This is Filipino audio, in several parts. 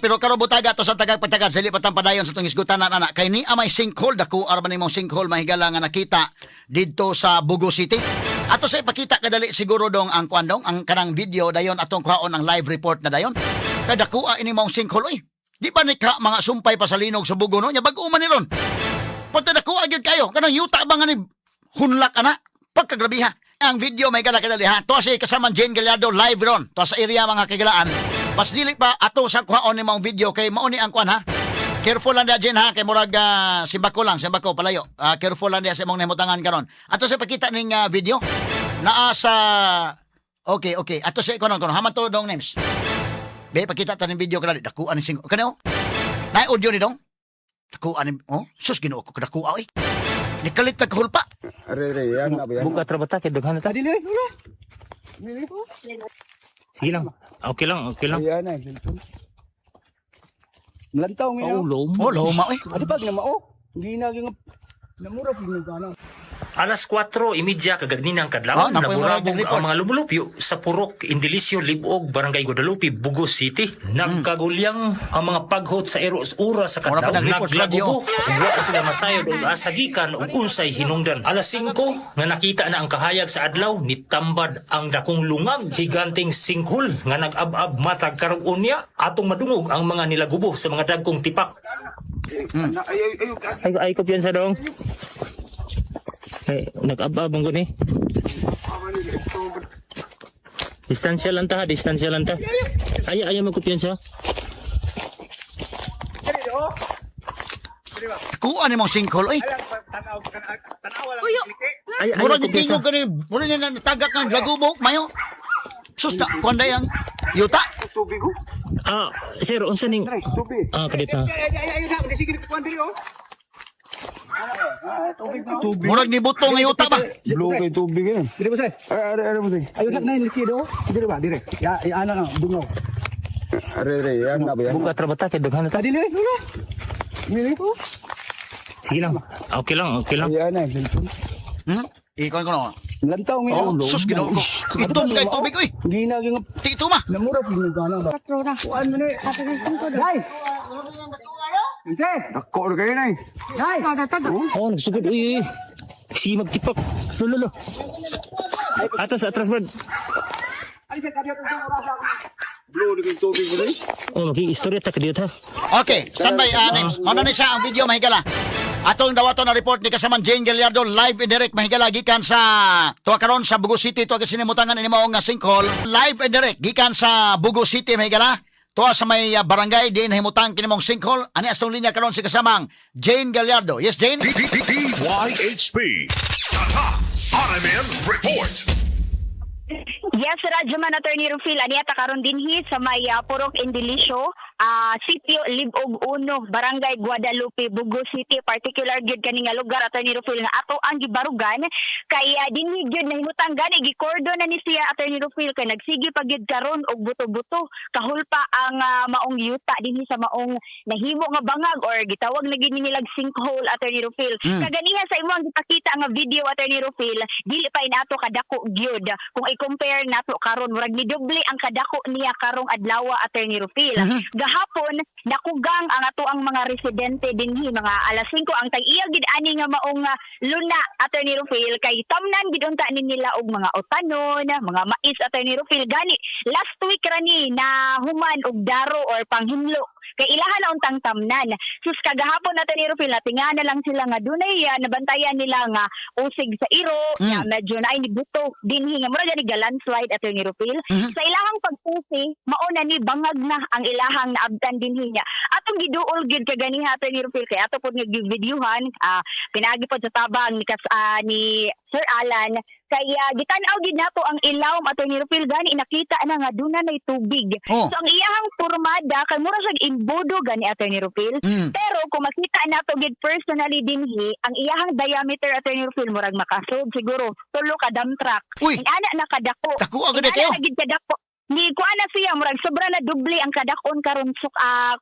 pero karo butaga to sa tagag patagan sa lipatang padayon sa tungis gutanan anak kay ni amay sinkhole dako arban nimong sinkhole mahigala nga nakita didto sa Bugo City. Ato sa ipakita kadali siguro dong ang kuandong ang kanang video dayon atong kuhaon ang live report na dayon. Kay dako ini mong sinkhole oy. Di ba ni ka mga sumpay pa sa linog sa Bugo no nya bag-o man ni ron. Pagka dako agad kayo kanang yuta ba nga ni hunlak ana pagkagrabiha. Ang video may gala kadali ha. To si kasama Jane Gallardo live ron. To sa area mga kagalaan. Pas dili pa ato sa kuhaon ni mong video kay mao ni ang kuan ha. Careful lang dia Jane ha kay murag simbako lang, simbako palayo. Careful lang dia sa imong nahimutangan karon. Ato sa pakita ning video naa sa okay. Ato sa kuno haman to dong names. Be pakita ta ning video kadali dakuan ni sing kaneo. Nay audio ni dong. Dakuan ni sus Ginoo ko kadakuha oy. Nikalit na kahulpa. Are yan na ba yan? Buka trabata kay daghan ta. Dili. Sige lang. Okay lang. Ayan na. Melantaw ngayon. Loma. Loma oy. Adi pag na mao. Hindi na yung namura pag na. Alas 4:30 kagagninang kadlawon naburabog ang mga lumulupyo sa Purok, Indilicio, Libog, Barangay Guadalupe, Bugo City. Nagkagulyang ang mga paghot sa eros ura sa kadlaw. Naglagubo. Wa sila masayod og asagikan og unsay hinungdan. Alas 5 nga nakita na ang kahayag sa adlaw nitambad ang dakong lungag higanting sinkhol nga nag-ab-ab matag karong unya atong madungog ang mga nilagubo sa mga dagkong tipak. Ay ko piyan sa dong. Ay nag-ab-ab ang guni. Distansya lang ta. Ay mo ko piyan sa. Kuan ni mong sinkhole oy. Ay Murag tingog kani, murag na natagak ang lagubo mayo. Sus na kuan dayang yuta. Sir, unsa ning kadit na. Murag ni buto nga yuta ba? Blue kay tubig yan. Dire ba say? Are mo say. Ayo na yung likido. Dire ba? Dire. Ya ana bungaw. Are yan na ba yan? Buka trabata kay daghan ta. Dili. Mili. Sige lang. Okay lang. Ayan na. Ikon ko no. Melantaw ngayon. Sus Ginoo ko. Itom kay tubig oy. Hindi na yung Tito ma. namura pag na. Kuan mo ni. Dai. Inte. Ako na kayo na eh. Dai. Nagsugod. Uy. Si magtipak. Lolo. Atras bro. Blue na kay tubig mo rin. Maki-istorya ta kadiyot ha. Okay, standby names. Ano na siya ang video mahigala. Atong dawaton na report ni kasamang Jane Gallardo live and direct mahigala gikan sa tuwa karon sa Bugo City tuwa sinimutangan ini mao nga sinkhole live and direct gikan sa Bugo City mahigala tuwa sa may barangay din himutang kini mong sinkhole ani astong linya karon si kasamang Jane Gallardo. Yes Jane. DYHP RMN Report. Yes, Radyo Man, Attorney Rufil, aniata karon dinhi sa may Purok Indilicio, Sitio Libog 1, Barangay Guadalupe, Bugo City, particular gyud kani nga lugar Attorney Rufil nga ato ang gibarugan kay dinhi gyud nahimutang gani gikordon na ni siya Attorney Rufil kay nagsigi pa gyud karon og buto-buto kahulpa ang maong yuta dinhi sa maong nahimo nga bangag or gitawag na gid nilag sinkhole Attorney Rufil. Kaganiha sa imo ang gipakita nga video Attorney Rufil, dili pa inato kadako gyud kung i-compare nato karon murag ni doble ang kadako niya karong adlaw Attorney Rufil. Gahapon nakugang ang ato ang mga residente dinhi mga alas 5 ang tag-iya gid ani nga maong luna Attorney Rufil kay tamnan gid unta ni nila og mga otanon, mga mais Attorney Rufil gani last week rani na human og daro or panghinlo kay ilahan na untang tamnan. Sus kagahapon Attorney Rufil natinga na lang sila nga dunay nabantayan nila nga usig sa iro nga medyo na ni buto dinhi nga mura gani landslide Attorney Rufil. Sa ilahang pagpusi mao na ni bangag na ang ilahang naabtan dinhi niya. Atong giduol gid kaganiha Attorney Rufil kay ato pod nga videohan pinagi pod sa tabang ni Sir Alan kaya gitan-aw gid nato ang ilawom Attorney Rufil gani nakita na nga duna nay tubig. So ang iyang pormada kay mura siya imbodo gani Attorney Rufil. Pero kung makita nato gid personally dinhi ang iyang diameter Attorney Rufil murag makasud siguro tulo ka dump truck. Ang ana nakadako. Dako agad kayo. Gid kadako. Ni kuan na siya murag sobra na doble ang kadakon karon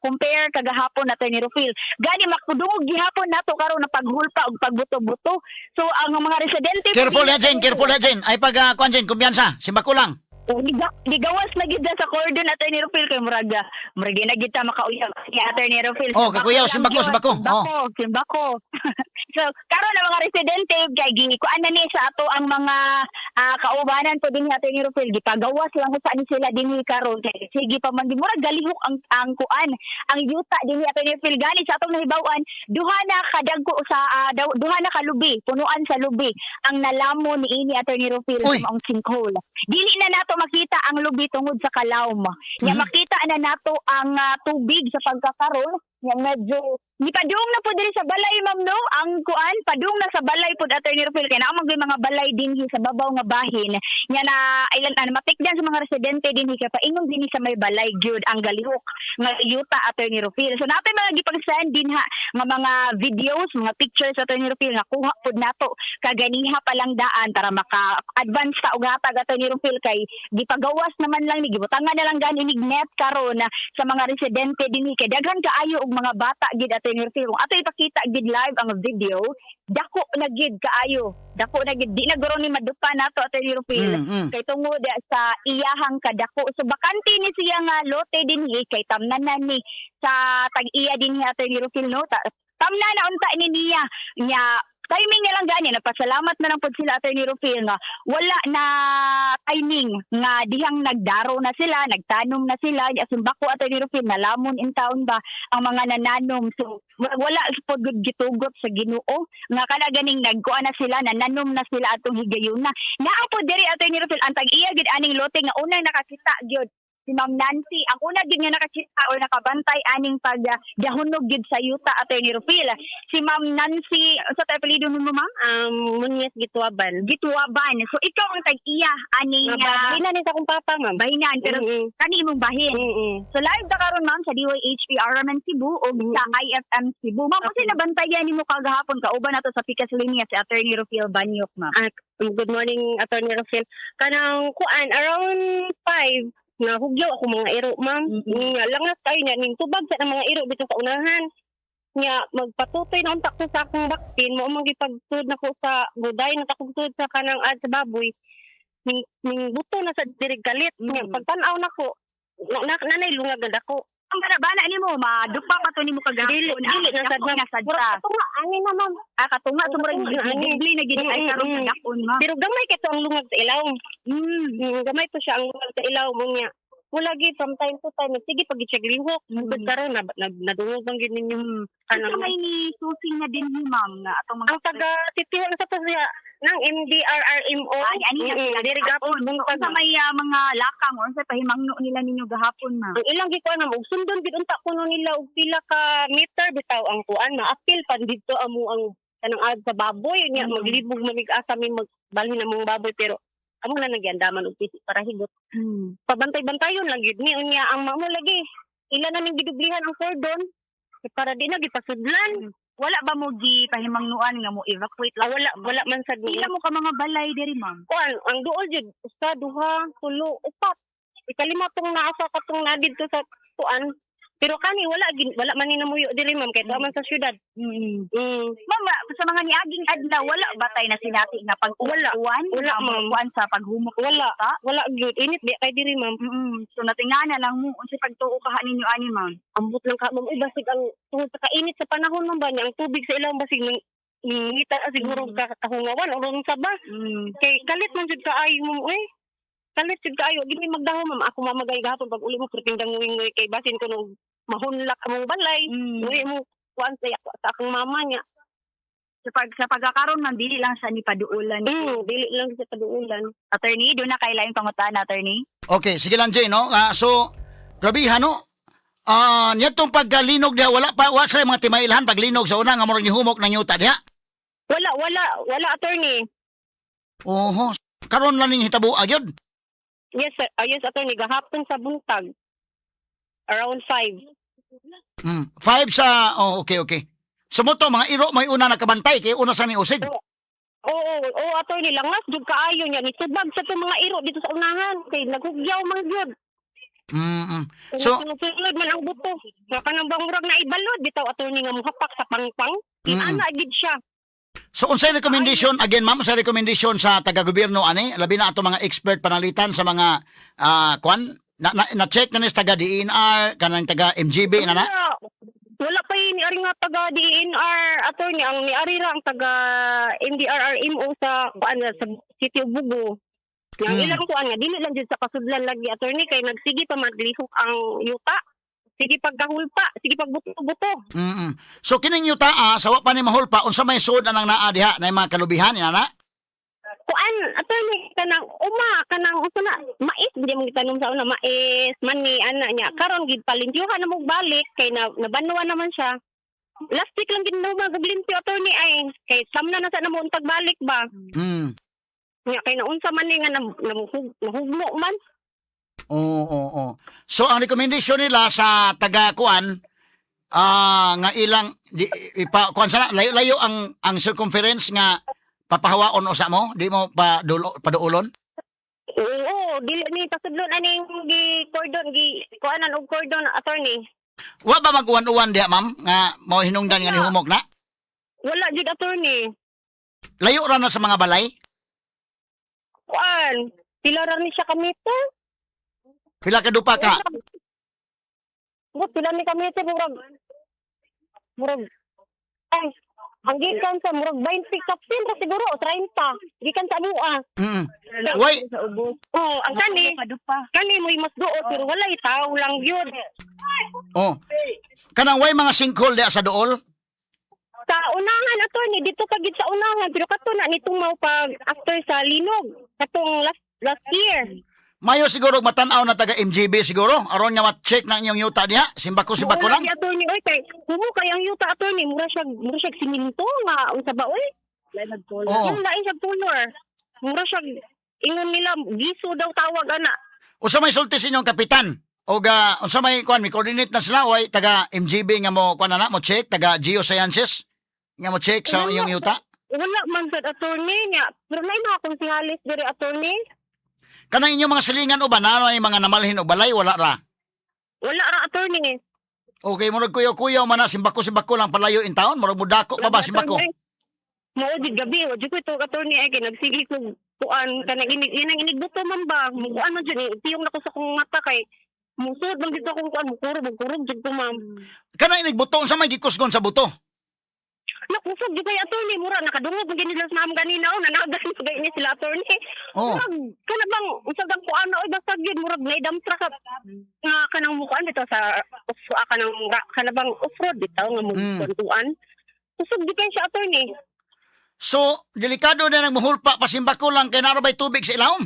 compare kagahapon Attorney Rufil. Gani makudungog gihapon nato karon na paghulpa og pagbuto-buto. So ang mga residente Careful ya Jane. Ay pag kuan Jane kumpiyansa. Simbako lang. Ligawas na gid sa cordon Attorney Rufil kay murag di na gid ta makauyab ni Attorney Rufil. Oh, kakuyaw, simbako. Simbako. So karon ang mga residente kay gikuan na ni sa ato ang mga kaubanan po din ni Attorney Rufil gipagawas lang sa ni sila dinhi karon kay sige pa man murag galihok ang kuan ang yuta dinhi Attorney Rufil gani sa atong nahibawan duha na kadagko sa duha na ka lubi punuan sa lubi ang nalamon ni ini Attorney Rufil Uy. sa ang sinkhole. Dili na nato makita ang lubi tungod sa kalawm. Nya makita na nato ang tubig sa pagkakaroon. Nya medyo nipadung na po diri sa balay ma'am no ang kuan padung na sa balay pud Attorney Rufil kay naa magay mga balay dinhi sa babaw nga bahin. Nya na ilan matikdan sa mga residente dinhi kay paingon dinhi sa may balay gyud ang galihok nga yuta Attorney Rufil. So nato mga gipag-send din ha nga mga videos, mga pictures Attorney Rufil nga kuha pud nato kaganiha pa lang daan para maka-advance ta og hatag Attorney Rufil kay gipagawas naman lang ni gibutangan na lang gani nig net karon sa mga residente dinhi kay daghan kaayo og mga bata gid Attorney Rufil. Ato ipakita gid live ang video, dako na gid kaayo. Dako na gid di na guro ni madupa nato Attorney Rufil. Kay tungod sa iyahang kadako. So bakante ni siya nga lote dinhi kay tamnanan ni sa tag-iya dinhi Attorney Rufil no. Tamna na unta ni niya nya timing na lang gani nagpasalamat na lang pud sila Attorney Rufil nga wala na timing nga dihang nagdaro na sila nagtanom na sila simbako Attorney Rufil nalamon in town ba ang mga nananom so wala pud gud gitugot sa Ginoo nga kana ganing nagkuan na sila nananom na sila atong higayuna naa po diri Attorney Rufil ang tag-iya gid aning lote nga unang nakakita gyud si Ma'am Nancy, ako na din nga nakakita o nakabantay aning pagdahunog gid sa yuta Attorney Rufil. Si Ma'am Nancy, sa apelyido mo ma'am? Munyes Gituaban. Gituaban. So ikaw ang tag-iya aning Bahinan ni sa akong papa, ma'am. bahinan pero kani imong bahin. So live ta karon ma'am sa DYHP Araman Cebu o sa IFM Cebu. Ma'am, kasi nabantayan nimo kagahapon kauban nato sa Pikas Linya si Attorney Rufil Banyok ma'am. Good morning, Attorney Rufil. Kanang kuan, around 5, nahugyaw ako mga iro, ma'am. Nga langas kayo niya, ning tubag sa mga iro dito sa unahan. Nga, magpatutoy na untak ko sa akong baktin, mo magipagtud na ko sa guday, nakakugtud sa kanang ad sa baboy. Ning buto na sa dirig galit. Nga, pagtanaw na ko, nanay lungag na ako. Ang karabana nimo madupa pa to nimo kagahapon. Dili na sad ma'am. Katunga, angin na ma'am. Katunga sumurag gibli na gid ay karon sa dakon ma'am. Pero gamay kito ang lungag sa ilaw. Gamay to siya ang lungag sa ilaw mo niya. Wala gid from time to time sige pag i-check lihok. Bukod karon nadungog bang gid ninyo Ano may ni susing na din ni ma'am nga atong mga ang taga titiwan sa to siya ng MDRRMO. ani Diri gapon sa may mga lakang o sa pahimangno nila ninyo gahapon ma'am. ang ilang gikuan na og sundon gid unta kuno nila og pila ka meter bitaw ang kuan maapil pa dito amo ang kanang ad sa baboy nya maglibog mamig-asa mi magbalhin na mong baboy pero amo na nagyandaman og pisi para higot. Pabantay-bantayon lang gid ni unya ang mamo lagi. Ila na ning gidublihan ang cordon para di na gipasudlan. Wala ba mo gi pahimangnuan nga mo evacuate lang? Wala man sad Ila mo ka mga balay diri ma'am. kuan ang duol jud usa duha tulo upat ikalima tong naasa katong na didto sa kuan pero kani wala man ni namuyo diri ma'am kay man sa syudad. Ma'am, sa mga niaging adlaw wala batay na sinati nga pag-uwan Wala, ma'am. kuan sa paghumok Wala gyud init di kay diri ma'am. So natingana lang mo unsa pagtuo ka ninyo ani ma'am. Ambot lang ka ma'am basig ang tungod sa kainit sa panahon man ba niya ang tubig sa ilang basig ngita siguro ka kahungawan o ron saba. Kay kalit man jud kaayo ma'am kalit jud kaayo gini magdaho ma'am ako mamagay gahapon pag uli mo perting danguing kay basin ko nung mahunlak among balay. Uli mo kuan sa akong mama niya. Sa pagkakaroon man dili lang sa ni paduulan. Dili lang sa paduulan. Attorney, doon na kailangan pangutan attorney. Okay, sige lang Jay, no? So, grabe no? Niyatong pagkalinog diha, wala sa mga timailhan paglinog sa una, nga murag humok ng yuta diha. Wala attorney. Oho, karon lang ning hitabo agyod. Yes sir. Yes attorney gahapon sa buntag. Around 5. 5 sa, okay. Sumuto, mga iro, may una nakabantay, kay una sa ni usig. Oo, attorney langas jud kaayo niya nitubag sa tong mga iro dito sa unahan kay naghugyaw man jud. So, sunod man ang buto. Sa kanang bang murag na ibalod bitaw attorney nga mohapak sa pangpang. Ana gid siya. So unsay recommendation again ma'am, sa recommendation sa taga-gobyerno ani, labi na ato mga expert panalitan sa mga kwan na check na ni sa taga DNR kanang taga MGB na na. Wala pa yun ni ari nga taga DNR attorney ang ni ari ra ang taga MDRRMO sa kuan sa City of Bugo. Yang ilang kuan nga dili lang jud sa kasudlan lagi attorney kay nagsige pa maglihok ang yuta. Sige pagkahulpa, sige pagbuto-buto. So kining yuta sa wa pa ni mahulpa unsa may sud anang naa diha na mga kalubihan ina na? Kuan attorney kanang kanang usa na mais di mo gitanom sa una mais mani ana nya karon gid palintiuhan na mo balik kay nabanuan naman siya. Plastic lang gid mo magaglimpyo attorney ay kay samna na sa namo untag balik ba. Nya kay naunsa man ni nga nahugno man. Oo. So ang recommendation nila sa taga kuan nga ilang kuan sana layo ang circumference nga papahawaon usa mo, di mo paduulon? Oo, dili ni pasudlon aning gi cordon gi kuanan og cordon attorney. Wa ba mag-uwan-uwan diha ma'am nga mao hinungdan nga nihumok na? Wala jud attorney. Layo ra na sa mga balay? Kuan, pila ra ni siya kamito? Pila ka dupa ka? But pila ni kamito murag ay ang gikan sa murag 20 kapsin ra siguro o 30 gikan sa mua. Why? Oh, ang kani mo mas duot pero wala itaw lang gyud. Oh. Kanang way mga sinkhole diha sa duol? Sa unahan attorney dito pa gid sa unahan pero kato na nitong mao pag after sa linog katong last year. Mayo siguro matan-aw na taga MGB siguro aron nga ma-check na inyong yuta diha, simbako lang. Wala attorney oy kay kumo kay ang yuta attorney mura siya siminto nga unsa ba oy? Yung lain siya color. Mura siya ingon nila giso daw tawag ana. Usa may sulti sa inyong kapitan? O unsa may kuan may coordinate na sila way taga MGB nga mo kuan na mo check taga Geosciences nga mo check sa iyong yuta? Wala man sad attorney niya. Pero may mga konsehalis diri attorney. Kanang inyong mga silingan uban ano ay mga namalhin o balay wala ra? Wala ra attorney. Okay, murag kuyaw-kuyaw man na simbako lang palayo in town, murag mudako pa ba simbako? Mao jud gabi, wa jud ko ito attorney ay kay nagsige ko kuan kanang inigbuto man ba. Mukuan man jud tiyong nako sa kong mata kay musud man dito kung kuan mukurog jud ko ma'am. Kanang inigbuto unsa may gikusgon sa buto? Nakusog jud kay attorney mura nakadungog man nila sa ma'am ganina o nanagan sa ni sila attorney. Oh. Kana bang unsa bang kuan oy basta gyud murag lay damtra ka nga kanang mukuan dito sa kana bang off-road dito nga mo kuan. Kusog jud kay siya attorney. So, delikado na nang muhulpa pasimbako lang kay narabay tubig sa ilawom.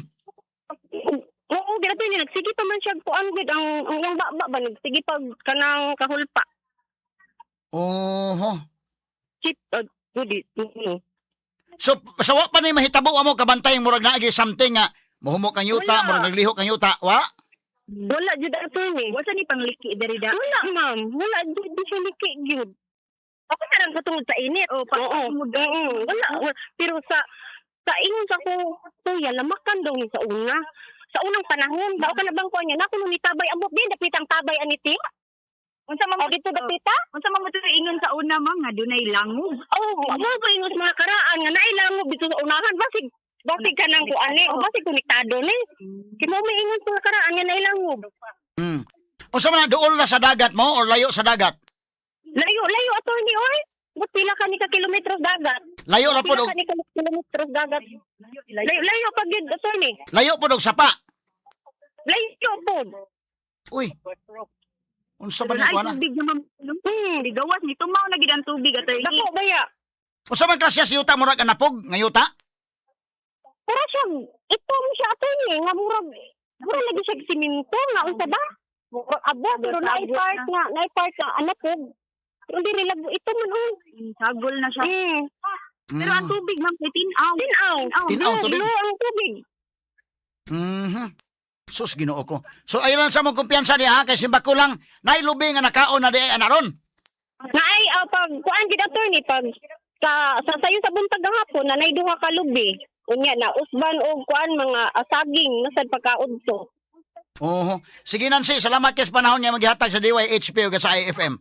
Oo, dito ni nagsige pa man siya kuan gid ang baba ba nagsige pa kanang kahulpa. Oho. Chip good. So, sa wa pa ni mahitabo amo kabantay murag naagi something nga muhumok ang yuta, Wala. murag naglihok ang yuta, wa? Wala jud attorney. Wala ni pangliki diri da. Wala ma'am, wala jud di siya liki gyud. Ako karang katungod sa init. Oo. Wala. Pero sa ingon sa ko kuya lamakan daw ni sa una. Sa unang panahon, daw ka na bang kuan niya nako nung nitabay ambot din dapitang tabay aniti. Unsa man dito dapita? Unsa man mo ingon sa una ma'am nga dunay langob. Oh, mo ba ingon sa mga karaan nga naay langob dito sa unahan basig ka nang kuan ni, o basig konektado ni. Kimo may ingon sa mga karaan nga naay langob. Unsa man duol na sa dagat mo or layo sa dagat? Layo attorney oy. But pila ka ni ka kilometros dagat. Layo ra pod Pila og ka ni ka kilometros dagat. Layo pa gid attorney. layo pod og sapa. Layo pod. Uy. Unsa ba ni Ay, kuan? tubig naman. Digawas ni tumaw na gid ang tubig attorney. Dako baya. Unsa man klasya sa yuta murag anapog nga yuta? Para siya itong siya attorney nga murag lagi siya siminto nga unsa ba? Murag abo pero naay part nga anak ko. Pero dili labo ito man oh. Sagol na siya. Pero ang tubig ma'am kay tinaw. Tinaw tubig? Ang tubig. Sus Ginoo ko. So ayun lang sa mong kumpiyansa niya ha kay simbako lang nailubing nga nakaon na di anaron. Naay pag kuan gid attorney pag sa sayo sa buntag gahapon na nay duha ka lubi. Unya na usban og kuan mga asaging nasad pagkaudto. Oho. Sige Nancy, salamat kay sa panahon niya maghihatag sa DYHP ug sa IFM.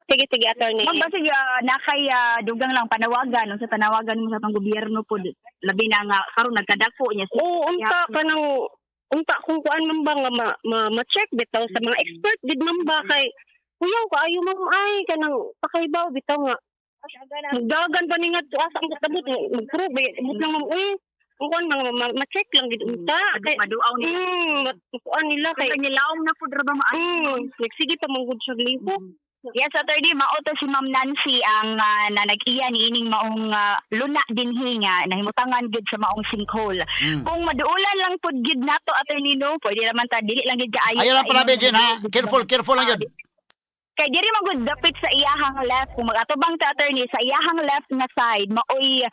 Sige, attorney. Ma'am, basig nakay dugang lang panawagan sa tanawagan mo sa pang gobyerno po labi na nga karon nagkadako niya Oo, unta kung kuan man ba nga ma-check bitaw sa mga expert gid man ba kay kuyaw kaayo ma'am ay kanang pakaybaw bitaw nga. Dagan pa ni nga asa ang kabut mag-prove but lang ma'am kung kuan mga ma-check lang gid unta kay maduaw ni kuan nila kay nilaom na pud ra ba nagsige pa manggod sa libo. Yes, attorney, mauto si Ma'am Nancy ang na nag-iya ni ining maong luna dinhi nga nahimutangan gid sa maong sinkhole. Kung maduulan lang pud gid nato attorney no, pwede naman ta dili lang gid kaayo. Ayaw lang pala, Bejen, ha? Careful lang yun. Kay diri magud dapit sa iyahang left kung magatubang ta attorney sa iyahang left nga side maoy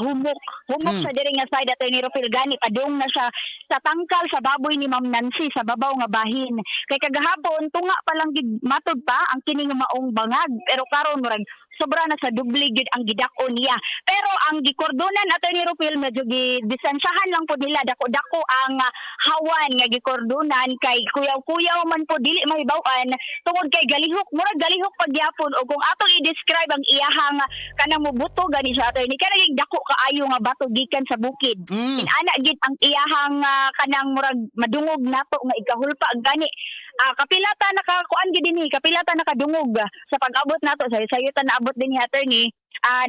humok sa diri nga side attorney Rofil gani padung na siya sa tangkal sa baboy ni Ma'am Nancy sa babaw nga bahin. Kay kagahapon tunga pa lang gid matud pa ang kini nga maong bangag pero karon murag sobra na sa dubli gid ang gidako niya. Pero ang gikordonan attorney Rofil medyo gidistansyahan lang po nila dako-dako ang hawan nga gikordonan kay kuyaw-kuyaw man po dili mahibaw-an tungod kay murag galihok pagyapon o kung atong i-describe ang iyahang kanang mubuto gani sa attorney kanang dako kaayo nga bato gikan sa bukid. Inana gid ang iyahang kanang murag madungog nato nga ikahulpa gani. Kapilata nakakuan gid dinhi, kapilata nakadungog sa pag-abot nato sa sayutan naabot dinhi attorney.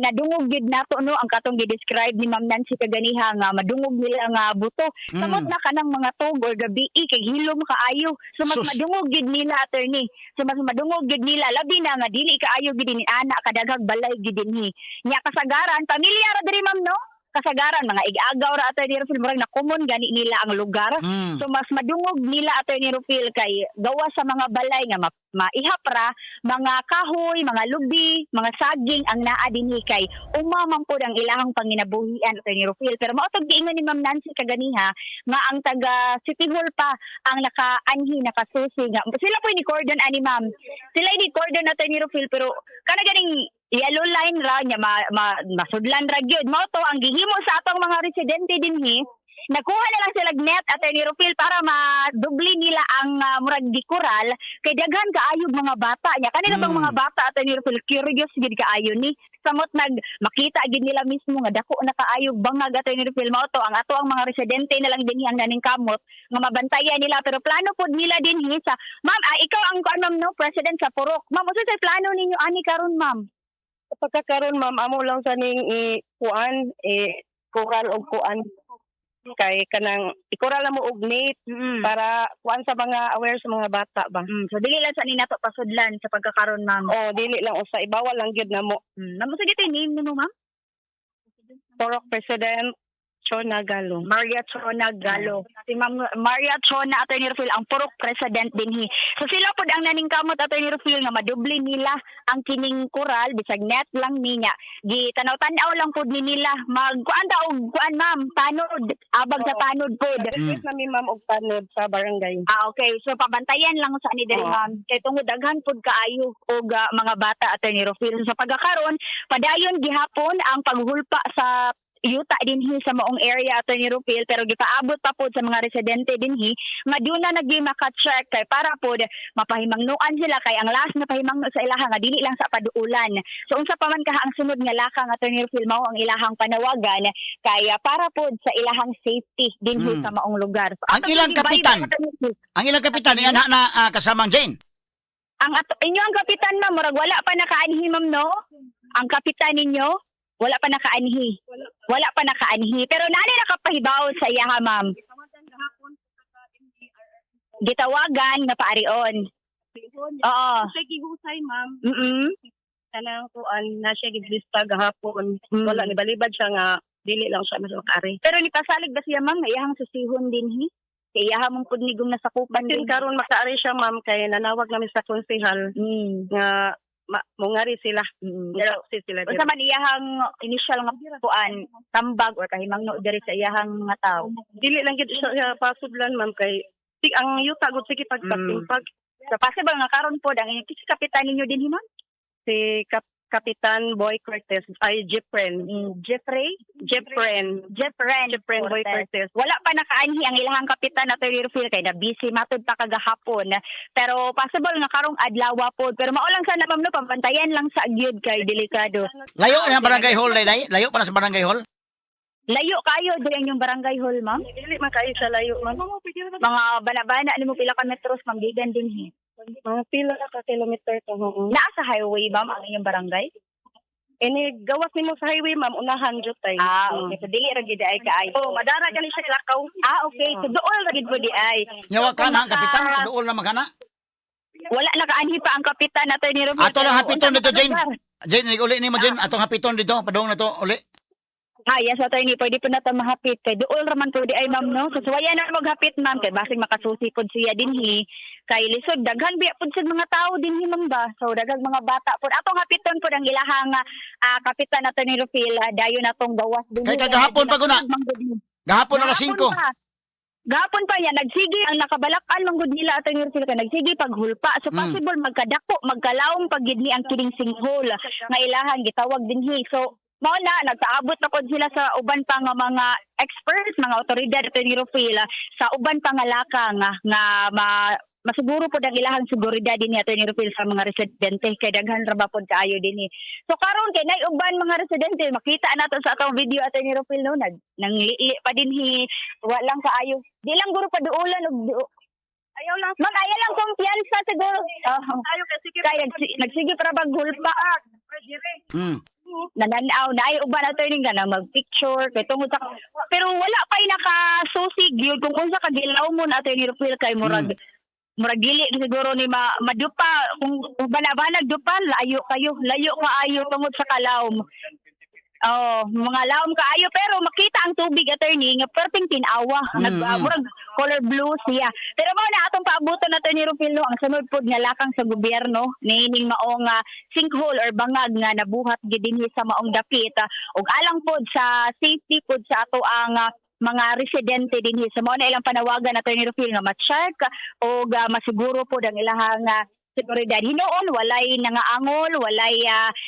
Nadungog gid nato no ang katong gi-describe ni Ma'am Nancy kaganiha nga madungog nila nga buto. Samot na kanang mga tug or gabi kay hilom kaayo. So mas madungog gid nila attorney. So mas madungog gid nila labi na nga dili kaayo gid ni ana kadaghag balay gid dinhi. Nya kasagaran pamilya ra diri ma'am no? Kasagaran mga igagaw ra attorney Rufil murag na common gani nila ang lugar. So mas madungog nila attorney Rufil kay gawa sa mga balay nga maihap ra mga kahoy, mga lubi, mga saging ang naa dinhi kay umamang pud ang ilahang panginabuhian attorney Rufil. Pero mao tog giingon ni Ma'am Nancy kaganiha nga ang taga City Hall pa ang nakaanhi nakasusi nga sila po ni cordon ani ma'am. Sila ni cordon attorney Rufil pero kana ganing yellow line ra nya masudlan ra gyud mao to ang gihimo sa atong mga residente dinhi nakuha na lang sila net attorney Rufil para madubli nila ang murag gikural kay daghan kaayog mga bata nya kanila bang mga bata attorney Rufil curious gid kaayo ni samot makita gid nila mismo nga dako na kaayog bangag attorney Rufil mao to ang ato ang mga residente na lang dinhi ang naning kamot nga mabantayan nila pero plano pod nila dinhi sa ma'am ikaw ang ma'am no president sa Purok ma'am usa sa plano ninyo ani karon ma'am Sa pagkakaroon ma'am amo lang sa ning kuan kural og kuan kay kanang ikural na mo og net para kuan sa mga aware sa mga bata ba. So dili lang sa ni nato pasudlan sa pagkakaroon ma'am. Dili lang usa ibawal lang gyud namo. Namo sige tay name nimo ma'am? Purok President Chona Galo. Maria Chona Galo. Si Ma'am Maria Chona attorney Rufil ang Purok President dinhi. So sila pod ang naningkamot attorney Rufil nga madubli nila ang kining kural bisag net lang niya. Gitanaw-tanaw lang pod ni nila magkuan ta og kuan ma'am tanod abag sa tanod pod. Yes na mi ma'am og tanod sa barangay. Okay. So pabantayan lang sa ni diri ma'am. Kay tungod daghan pod kaayo og mga bata attorney Rufil. So sa pagkakaron padayon gihapon ang paghulpa sa yuta dinhi sa maong area attorney Rufil pero gipaabot pa pod sa mga residente dinhi nga doon na nagmaka-check kay para pod mapahimangnuan sila kay ang last na pahimangno sa ilaha nga dili lang sa paduulan. So unsa pa man kaha ang sunod nga lakang attorney Rufil mao ang ilahang panawagan kay para pod sa ilahang safety dinhi sa maong lugar. So, Ang ilang kapitan yan na kasamang Jane. Ang inyo ang kapitan ma'am murag wala pa nakaanhi ma'am no? Ang kapitan ninyo wala pa nakaanhi. Wala pa nakaanhi. Pero nani nakapahibaw sa iya ha, ma'am? Gitawagan na paarion. Oo. Sa gihusay ma'am. Kanang kuan na siya gidlista gahapon. Wala ni balibad siya nga dili lang siya masakari. Pero ni pasalig ba siya ma'am? Iyahang susihon dinhi? Kay iyahang mong pudnigong nasakupan din. Karon makaari siya ma'am kay nanawag namin sa konsehal nga mungari sila. Pero sila unsa man iyahang initial nga kuan tambag or kahimangno diri sa iyahang mga tawo. Dili lang gid siya pasudlan ma'am kay ang yuta gud sige pagpag. So possible nga karon pod ang kapitan ninyo dinhi ma'am? Si Kapitan Boy Cortez, ay Jeffren. Jeffrey? Jeffren Jeffren Boy Cortez. Wala pa nakaanhi ang ilahang kapitan Attorney Rufil kay na busy matod pa kagahapon. Pero possible nga karong adlaw po. Pero maulang sana ma'am no pamantayan lang sa agyud kay delikado. Layo na ang barangay hall, day. Layo pa na sa barangay hall. Layo kayo diyan yung barangay hall ma'am. Dili man kayo sa layo man. Mga bana-bana mo pila ka metros ma'am gigan din hi. Mga pila ka kilometer to. Naa sa highway ma'am ang inyong barangay? Ini gawas nimo sa highway ma'am, unahan jud tay. Okay. So dili ra gid ay kaayo. Oh, madara gani siya lakaw. Okay. So dool ra gid po di ay. Nyawa ka na, kapitan. Dool na magana. Wala nakaanhi pa ang kapitan Attorney Rufil. Ato lang hapiton Unsa dito, Jane. makalugar? Jane, uli ni mo, Jane. Atong hapiton dito. Padung na to, uli. Yes, attorney, pwede po na ito mahapit. Kay dool raman po di ay ma'am, no? So, suwaya na maghapit, ma'am. Kay basig makasusi po siya din hi. Kay lisod, daghan biya po sa mga tao din hi, ma'am ba? So, daghang mga bata po. Atong hapiton po ang ilahang kapitan Attorney Rufil. Dayon na tong gawas din. Kay kagahapon pa guna. Gahapon alas 5. Gahapon pa yan, nagsigi ang nakabalakan manggod nila Attorney Rufil kay nagsigi paghulpa. So possible magkadako, magkalawong pagid ni ang kining sinkhole nga ilahan gitawag din hi. So mao na nagtaabot na pod sila sa uban pa nga mga experts, mga otoridad Attorney Rufil sa uban pa nga laka nga masiguro pod ang ilahang seguridad din ni Attorney Rufil sa mga residente kay daghan ra ba pod kaayo din ni. So karon kay nay uban mga residente makita nato sa atong video Attorney Rufil no nanglili pa din hi walang kaayo. Di lang guro pa duulan og Ayaw lang. Ma'am, ayaw lang kumpiyansa siguro. Ayaw kasi Kaya nagsige para baghulpa. Nananaw na ay uban Attorney nga na magpicture kay tungod sa pero wala pa nakasusig yun kung unsa ka gilaw mo na Attorney Rufil kay murag dili siguro ni madupa kung banabanag dupa layo kaayo tungod sa kalawom. Oh, mga lawom kaayo pero makita ang tubig Attorney nga perting tinawa murag color blue siya. Pero mao na atong paabuton Attorney Rufil no ang sunod pod nga lakang sa gobyerno niining maong sinkhole or bangag nga nabuhat gid dinhi sa maong dapit ug alang pod sa safety pod sa ato ang mga residente dinhi sa mao na ilang panawagan Attorney Rufil nga ma-check o masiguro pod ang ilahang seguridad. Hinoon walay nangaangol, walay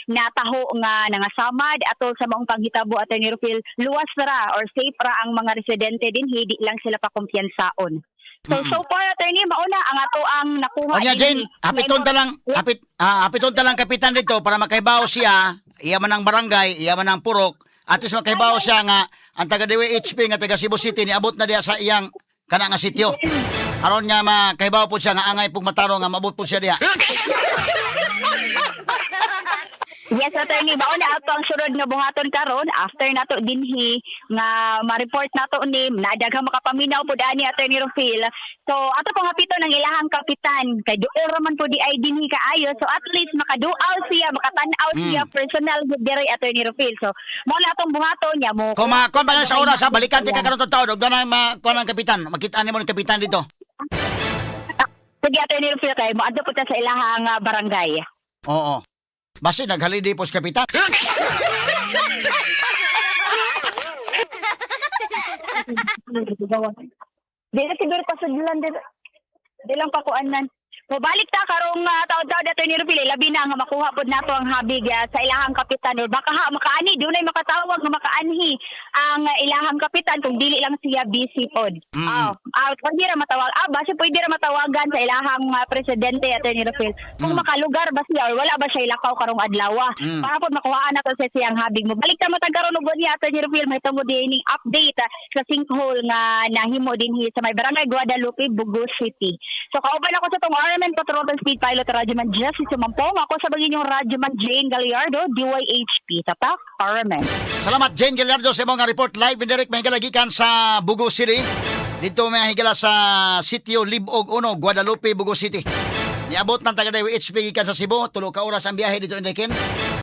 nataho nga nangasamad atol sa maong panghitabo Attorney Rufil. Luwas ra or safe ra ang mga residente din hindi lang sila pa kumpiyansaon. So far Attorney mauna ang ato ang nakuha. O niya, Jane, hapiton ta lang kapitan dito para makahibaw siya, iya man ang barangay, iya man ang purok, at least makahibaw siya nga ang taga DWHP nga taga Cebu City niabot na diya sa iyang kana nga sitio. Aron nga makahibaw po siya nga angay pug mataro nga maabot po siya diya. Yes, Attorney, mauna ato ang sunod nga buhaton karon after nato dinhi nga ma-report nato ni nadaghang makapaminaw pud ani Attorney Rufil. So ato pong hapiton ang ilahang kapitan kay duol raman pud di ay dinhi kaayo. So at least makaduaw siya, makatan-aw siya personal gud diri Attorney Rufil. So mao na atong buhaton niya mo. Kung kon pa sa oras ha, balikan ti ka karon tawo og danay makuha ng kapitan. Makita nimo ng kapitan dito. Sige Attorney Rufil kay mo adto pud ta sa ilahang barangay. Oo. Basi naghaliday po si kapitan. Di na siguro pasudlan di lang pakuanan. Mabalik ta karong taon-taon Attorney Rufil labi na nga makuha pod nato ang habig sa ilahang kapitan or baka makaani dunay makatawag nga makaanhi ang ilahang kapitan kung dili lang siya busy pod. Pwede ra matawag basi pwede ra matawagan sa ilahang presidente Attorney Rufil kung makalugar ba siya or wala ba siya ilakaw karong adlaw para pod makuhaan nato sa siyang habig. Mabalik ta matag karon og niya Attorney Rufil may tungod dining update sa sinkhole nga nahimo dinhi sa may barangay Guadalupe, Bugo City. So kauban ako sa tong Patrol Speed Pilot Radyoman Jesse Sumampong. Ako sa baging yung Radyoman Jane Gallardo, DYHP, Tapak, Paramen. Salamat Jane Gallardo sa mga report live and direct may higalagikan sa Bugo City. Dito may higala sa sitio Libog 1, Guadalupe, Bugo City. Niabot ng taga DWHP gikan sa Cebu, 3 ka oras ang biyahe dito in Dekin.